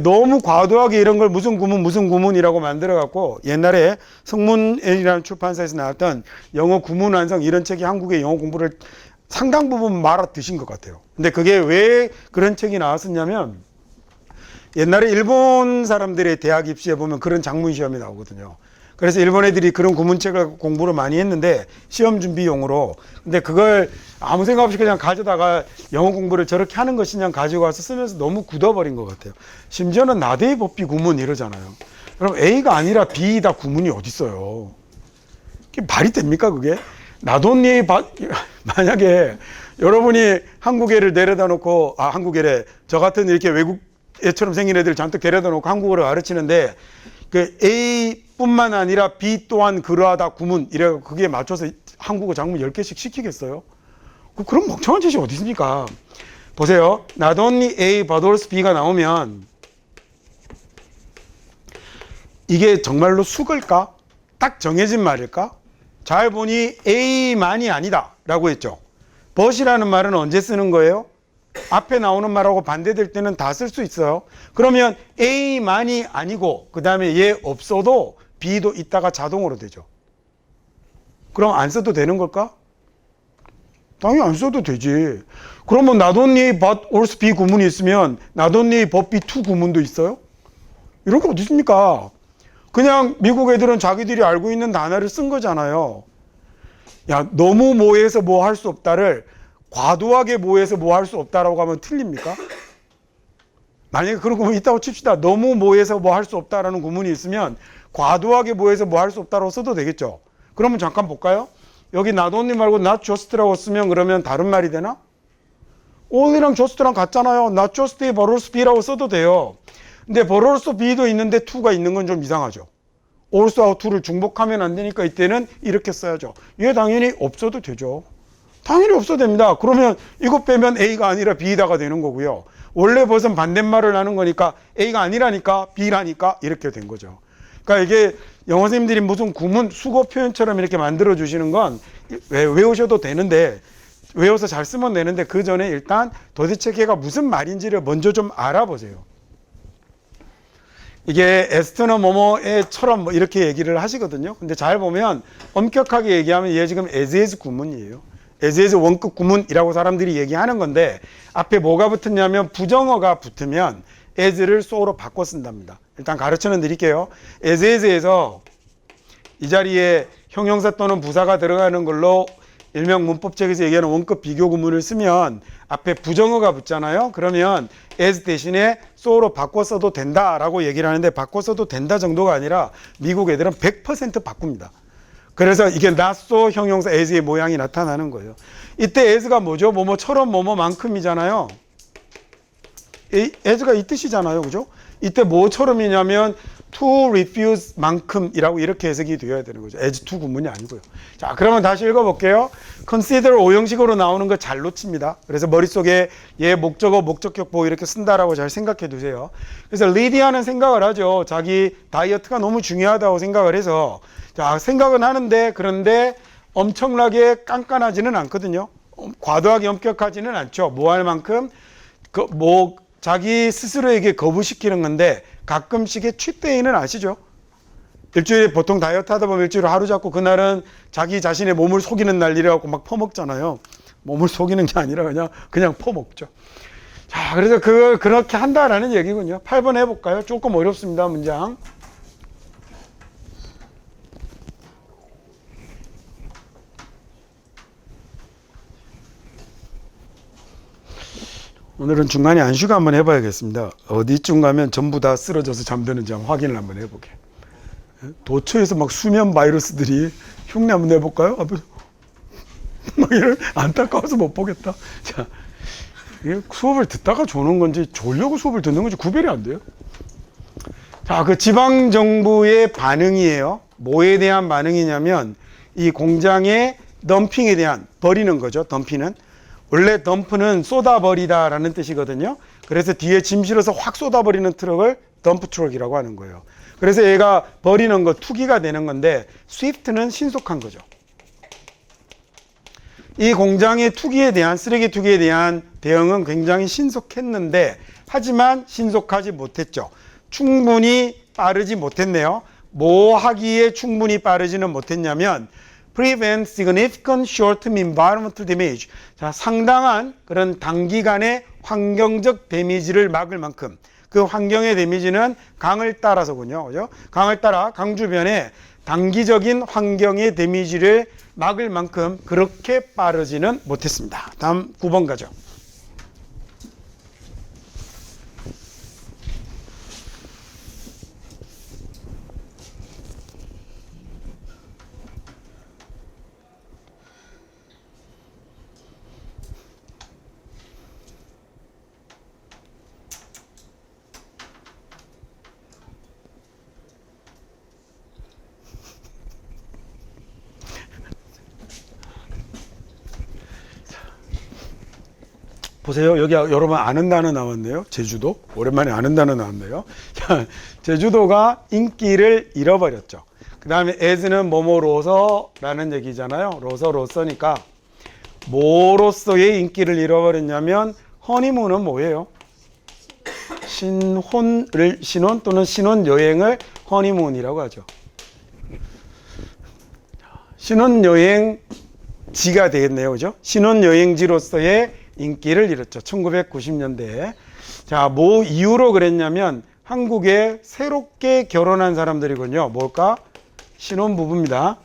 너무 과도하게 이런 걸 무슨 구문이라고 만들어 갖고 옛날에 성문이라는 출판사에서 나왔던 영어 구문 완성 이런 책이 한국의 영어 공부를 상당 부분 말아 드신 것 같아요. 근데 그게 왜 그런 책이 나왔었냐면 옛날에 일본 사람들의 대학 입시에 보면 그런 작문 시험이 나오거든요. 그래서 일본 애들이 그런 구문책을 공부를 많이 했는데 시험 준비용으로. 근데 그걸 아무 생각 없이 그냥 가져다가 영어 공부를 저렇게 하는 것이냐 가지고 와서 쓰면서 너무 굳어버린 것 같아요. 심지어는 나대의 법비 구문 이러잖아요. 그럼 A가 아니라 B다 구문이 어딨어요. 그게 말이 됩니까 그게? 나돈니 만약에 여러분이 한국애를 내려다 놓고 한국애래 저 같은 이렇게 외국 애처럼 생긴 애들 잔뜩 데려다 놓고 한국어를 가르치는데 그 A뿐만 아니라 B 또한 그러하다 구문 이래 그게 맞춰서 한국어 작문 10개씩 시키겠어요? 그런 멍청한 짓이 어디 있습니까? 보세요. Not only A but also B가 나오면 이게 정말로 수글까? 딱 정해진 말일까? 잘 보니 A만이 아니다 라고 했죠. but이라는 말은 언제 쓰는 거예요? 앞에 나오는 말하고 반대될 때는 다 쓸 수 있어요. 그러면 A만이 아니고 그 다음에 얘 없어도 B도 있다가 자동으로 되죠. 그럼 안 써도 되는 걸까? 당연히 안 써도 되지. 그러면 not only but also B 구문이 있으면 not only but B to 구문도 있어요? 이런 거 어디 있습니까? 그냥 미국 애들은 자기들이 알고 있는 단어를 쓴 거잖아요. 야, 너무 뭐해서 뭐 할 수 없다를 과도하게 뭐해서 뭐 할 수 없다라고 하면 틀립니까? 만약에 그런 구문이 있다고 칩시다. 너무 뭐해서 뭐 할 수 없다라는 구문이 있으면 과도하게 뭐해서 뭐 할 수 없다라고 써도 되겠죠. 그러면 잠깐 볼까요? 여기 not only 말고 not just라고 쓰면 그러면 다른 말이 되나? only랑 just랑 같잖아요. not just A but also B라고 써도 돼요. 근데 but also B도 있는데 to가 있는 건 좀 이상하죠. also하고 to를 중복하면 안 되니까 이때는 이렇게 써야죠. 얘 당연히 없어도 되죠. 당연히 없어도 됩니다. 그러면 이거 빼면 A가 아니라 B다가 되는 거고요. 원래 벌써 반대말을 하는 거니까 A가 아니라니까 B라니까 이렇게 된 거죠. 그러니까 이게 영어 선생님들이 무슨 구문, 수거 표현처럼 이렇게 만들어 주시는 건 외우셔도 되는데 외워서 잘 쓰면 되는데 그 전에 일단 도대체 걔가 무슨 말인지를 먼저 좀 알아보세요. 이게 에스트너 뭐뭐에처럼 뭐 이렇게 얘기를 하시거든요. 근데 잘 보면 엄격하게 얘기하면 얘 지금 as is 구문이에요. as is 원급 구문이라고 사람들이 얘기하는 건데 앞에 뭐가 붙었냐면 부정어가 붙으면 as를 so로 바꿔 쓴답니다. 일단 가르쳐는 드릴게요. as is에서 이 자리에 형용사 또는 부사가 들어가는 걸로 일명 문법책에서 얘기하는 원급 비교 구문을 쓰면 앞에 부정어가 붙잖아요. 그러면 as 대신에 so로 바꿔 써도 된다라고 얘기를 하는데 바꿔 써도 된다 정도가 아니라 미국 애들은 100% 바꿉니다. 그래서 이게 not so 형용사 as의 모양이 나타나는 거예요. 이때 as가 뭐죠? 뭐뭐처럼 뭐뭐만큼이잖아요. as가 이 뜻이잖아요. 그죠? 이때 뭐처럼이냐면 to refuse 만큼이라고 이렇게 해석이 되어야 되는 거죠. as to 구문이 아니고요. 자, 그러면 다시 읽어볼게요. consider 오형식으로 나오는 거 잘 놓칩니다. 그래서 머릿속에 얘 목적어, 목적격 보호 이렇게 쓴다라고 잘 생각해 두세요. 그래서 리디아는 생각을 하죠. 자기 다이어트가 너무 중요하다고 생각을 해서 자, 생각은 하는데 그런데 엄청나게 깐깐하지는 않거든요. 과도하게 엄격하지는 않죠. 뭐 할 만큼 자기 스스로에게 거부시키는 건데 가끔씩의 취데이는 아시죠? 일주일에 보통 다이어트 하다 보면 일주일에 하루 잡고 그날은 자기 자신의 몸을 속이는 날 이래갖고 막 퍼먹잖아요. 몸을 속이는 게 아니라 그냥 퍼먹죠. 자, 그래서 그걸 그렇게 한다라는 얘기군요. 8번 해볼까요? 조금 어렵습니다, 문장. 오늘은 중간에 안 쉬고 한번 해봐야겠습니다. 어디쯤 가면 전부 다 쓰러져서 잠드는지 한번 확인을 한번 해보게. 도처에서 막 수면 바이러스들이 흉내 한번 내볼까요? 막 이런 안타까워서 못 보겠다. 자, 이게 수업을 듣다가 조는 건지 졸려고 수업을 듣는 건지 구별이 안 돼요. 자, 그 지방 정부의 반응이에요. 뭐에 대한 반응이냐면 이 공장의 덤핑에 대한 버리는 거죠. 덤핑은. 원래 덤프는 쏟아버리다라는 뜻이거든요. 그래서 뒤에 짐 실어서 확 쏟아버리는 트럭을 덤프 트럭이라고 하는 거예요. 그래서 얘가 버리는 거 투기가 되는 건데 스위프트는 신속한 거죠. 이 공장의 투기에 대한 쓰레기 투기에 대한 대응은 굉장히 신속했는데 하지만 신속하지 못했죠. 충분히 빠르지 못했네요. 뭐 하기에 충분히 빠르지는 못했냐면 prevent significant short-term environmental damage. 자, 상당한 그런 단기간의 환경적 데미지를 막을 만큼 그 환경의 데미지는 강을 따라서군요. 그죠? 강을 따라 강 주변에 단기적인 환경의 데미지를 막을 만큼 그렇게 빠르지는 못했습니다. 다음 9번 가죠. 보세요. 여기 여러분 아는 단어 나왔네요. 제주도. 오랜만에 아는 단어 나왔네요. 자, 제주도가 인기를 잃어버렸죠. 그 다음에 as는 뭐뭐로서라는 얘기잖아요. 로서니까 뭐로서의 인기를 잃어버렸냐면 허니문은 뭐예요? 신혼 또는 신혼여행을 허니문이라고 하죠. 신혼여행지가 되겠네요. 그죠? 신혼여행지로서의 인기를 잃었죠. 1990년대에. 자, 뭐 이유로 그랬냐면 한국에 새롭게 결혼한 사람들이군요. 뭘까? 신혼부부입니다.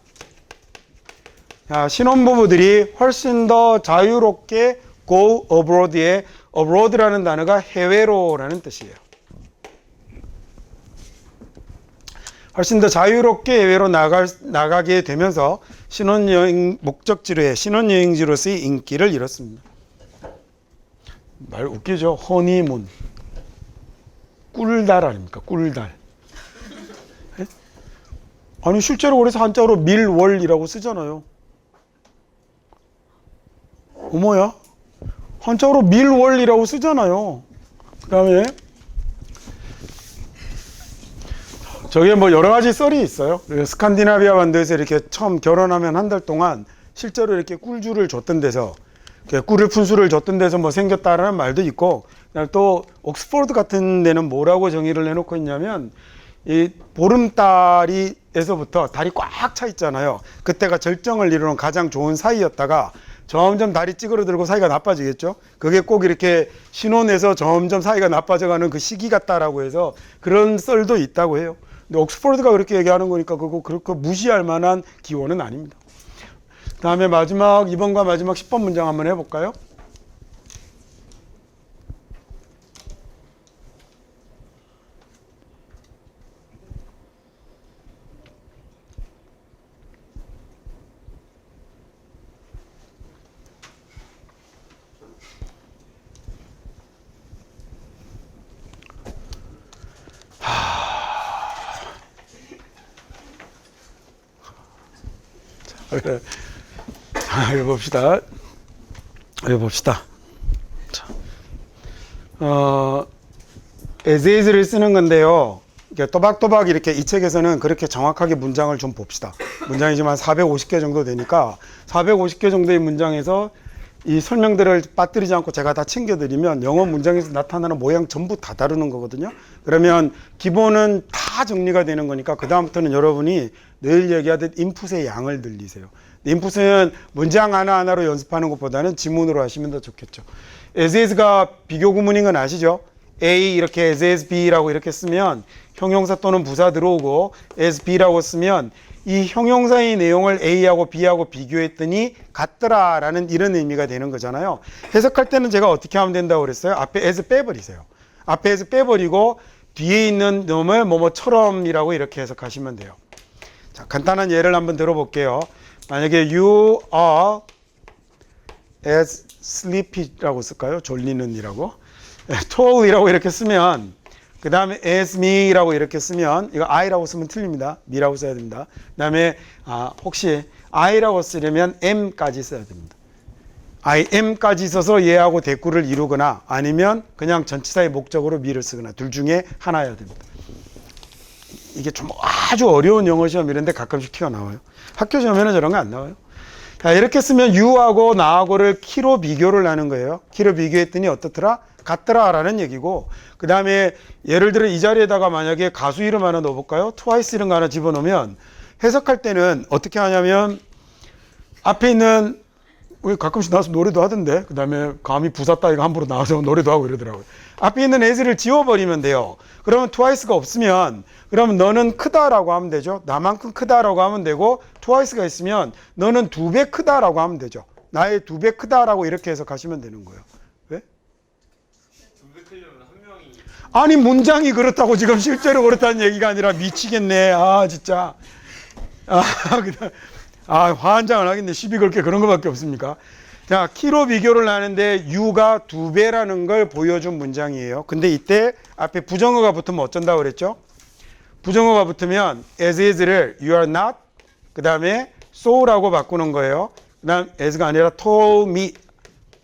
자, 신혼부부들이 훨씬 더 자유롭게 go abroad에 abroad라는 단어가 해외로라는 뜻이에요. 훨씬 더 자유롭게 해외로 나가게 되면서 신혼여행 목적지로의 신혼여행지로서의 인기를 잃었습니다. 말 웃기죠? 허니문. 꿀달 아닙니까? 꿀달. 에? 아니 실제로 그래서 한자로 밀월이라고 쓰잖아요. 어머야? 한자로 밀월이라고 쓰잖아요. 그 다음에 저게 뭐 여러 가지 썰이 있어요. 스칸디나비아 반도에서 이렇게 처음 결혼하면 한 달 동안 실제로 이렇게 꿀주를 줬던 데서 꿀을 푼수를 줬던 데서 뭐 생겼다라는 말도 있고, 또 옥스퍼드 같은 데는 뭐라고 정의를 해놓고 있냐면 이 보름달에서부터 달이 꽉 차 있잖아요. 그때가 절정을 이루는 가장 좋은 사이였다가 점점 달이 찌그러들고 사이가 나빠지겠죠. 그게 꼭 이렇게 신혼에서 점점 사이가 나빠져가는 그 시기 같다라고 해서 그런 썰도 있다고 해요. 근데 옥스퍼드가 그렇게 얘기하는 거니까 그거 그렇게 무시할 만한 기원은 아닙니다. 다음에 마지막 2번과 마지막 10번 문장 한번 해볼까요? 그래. 자, 읽어봅시다. 읽어봅시다. 자, as is를 쓰는 건데요. 이렇게 또박또박 이렇게 이 책에서는 그렇게 정확하게 문장을 좀 봅시다. 문장이지만 450개 정도 되니까 450개 정도의 문장에서 이 설명들을 빠뜨리지 않고 제가 다 챙겨드리면 영어 문장에서 나타나는 모양 전부 다 다루는 거거든요. 그러면 기본은 다 정리가 되는 거니까 그 다음부터는 여러분이 늘 얘기하듯 인풋의 양을 늘리세요. 인풋은 문장 하나하나로 연습하는 것보다는 지문으로 하시면 더 좋겠죠. as is가 비교 구문인 건 아시죠? A 이렇게 as B라고 이렇게 쓰면 형용사 또는 부사 들어오고 as B라고 쓰면 이 형용사의 내용을 A하고 B하고 비교했더니 같더라 라는 이런 의미가 되는 거잖아요. 해석할 때는 제가 어떻게 하면 된다고 그랬어요? 앞에 as 빼버리세요. 앞에 as 빼버리고 뒤에 있는 놈을 뭐뭐처럼이라고 이렇게 해석하시면 돼요. 자, 간단한 예를 한번 들어볼게요. 만약에 you are as sleepy라고 쓸까요? 졸리는 이라고. tall이라고 이렇게 쓰면 그 다음에 as me라고 이렇게 쓰면 이거 I라고 쓰면 틀립니다. me라고 써야 됩니다. 그 다음에 혹시 I라고 쓰려면 M까지 써야 됩니다. I am까지 써서 얘하고 대꾸를 이루거나 아니면 그냥 전치사의 목적으로 me를 쓰거나 둘 중에 하나여야 됩니다. 이게 좀 아주 어려운 영어 시험 이런데 가끔씩 튀어나와요. 학교 시험에는 저런 거 안 나와요. 자, 이렇게 쓰면 you하고 나하고를 키로 비교를 하는 거예요. 키로 비교했더니 어떻더라? 같더라 라는 얘기고, 그 다음에 예를 들어 이 자리에다가 만약에 가수 이름 하나 넣어볼까요? 트와이스 이런 거 하나 집어넣으면 해석할 때는 어떻게 하냐면 앞에 있는 왜 가끔씩 나와서 노래도 하던데, 그 다음에 감히 부사 따위가 함부로 나와서 노래도 하고 이러더라고요. 앞에 있는 as를 지워버리면 돼요. 그러면 twice가 없으면 그러면 너는 크다라고 하면 되죠. 나만큼 크다라고 하면 되고, twice가 있으면 너는 2배 크다라고 하면 되죠. 나의 2배 크다라고 이렇게 해석하시면 되는 거예요. 왜? 2배 크려면 한 명이 아니 문장이 그렇다고 지금 실제로 그렇다는 얘기가 아니라 미치겠네. 진짜. 그다음 화한장을 하겠네. 시비 걸게 그런 거밖에 없습니까? 자, 키로 비교를 하는데 you가 2배라는 걸 보여준 문장이에요. 근데 이때 앞에 부정어가 붙으면 어쩐다고 그랬죠? 부정어가 붙으면 as is를 you are not, 그 다음에 so라고 바꾸는 거예요. 그 다음 as가 아니라 told me,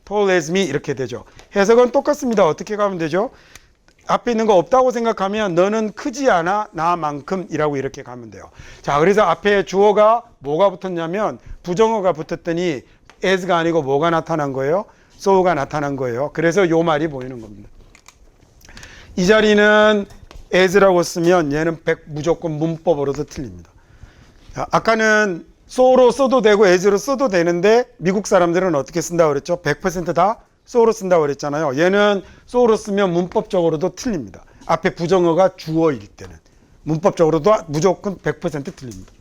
told as me 이렇게 되죠. 해석은 똑같습니다. 어떻게 가면 되죠? 앞에 있는 거 없다고 생각하면 너는 크지 않아 나만큼이라고 이렇게 가면 돼요. 자, 그래서 앞에 주어가 뭐가 붙었냐면 부정어가 붙었더니 as가 아니고 뭐가 나타난 거예요? so가 나타난 거예요. 그래서 요 말이 보이는 겁니다. 이 자리는 as라고 쓰면 얘는 무조건 문법으로도 틀립니다. 자, 아까는 so로 써도 되고 as로 써도 되는데 미국 사람들은 어떻게 쓴다고 그랬죠? 100% 다 so로 쓴다고 그랬잖아요. 얘는 so로 쓰면 문법적으로도 틀립니다. 앞에 부정어가 주어일 때는 문법적으로도 무조건 100% 틀립니다.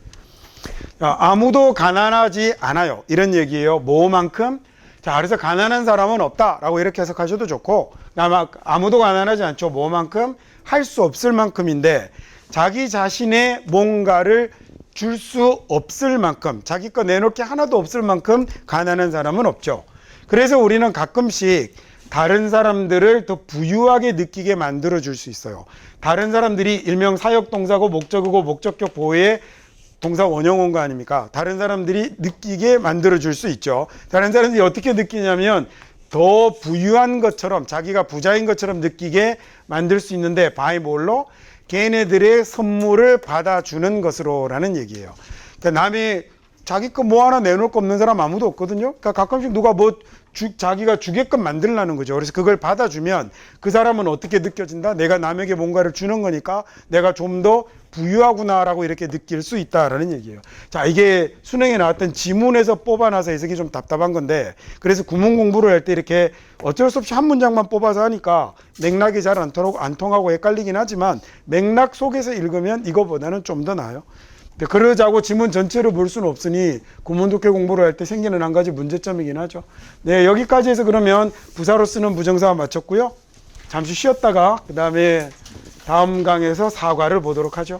자, 아무도 가난하지 않아요. 이런 얘기예요. 뭐만큼? 자, 그래서 가난한 사람은 없다라고 이렇게 해석하셔도 좋고, 아무도 가난하지 않죠. 뭐만큼? 할 수 없을 만큼인데 자기 자신의 뭔가를 줄 수 없을 만큼, 자기 거 내놓을 게 하나도 없을 만큼 가난한 사람은 없죠. 그래서 우리는 가끔씩 다른 사람들을 더 부유하게 느끼게 만들어 줄 수 있어요. 다른 사람들이 일명 사역동사고 목적어고 목적격 보호의 동사 원형어인 거 아닙니까? 다른 사람들이 느끼게 만들어 줄 수 있죠. 다른 사람들이 어떻게 느끼냐면 더 부유한 것처럼, 자기가 부자인 것처럼 느끼게 만들 수 있는데 by 뭘로? 걔네들의 선물을 받아주는 것으로라는 얘기예요. 그러니까 남의 자기 거 뭐 하나 내놓을 거 없는 사람 아무도 없거든요. 그러니까 가끔씩 누가 자기가 주게끔 만들라는 거죠. 그래서 그걸 받아주면 그 사람은 어떻게 느껴진다? 내가 남에게 뭔가를 주는 거니까 내가 좀 더 부유하구나라고 이렇게 느낄 수 있다라는 얘기예요. 자, 이게 수능에 나왔던 지문에서 뽑아놔서 해석이 좀 답답한 건데, 그래서 구문 공부를 할 때 이렇게 어쩔 수 없이 한 문장만 뽑아서 하니까 맥락이 잘 안 통하고 헷갈리긴 하지만 맥락 속에서 읽으면 이거보다는 좀 더 나아요. 그러자고 지문 전체를 볼 수는 없으니 구문 독해 공부를 할 때 생기는 한 가지 문제점이긴 하죠. 네, 여기까지 해서 그러면 부사로 쓰는 부정사와 마쳤고요. 잠시 쉬었다가 그 다음에 다음 강에서 사과를 보도록 하죠.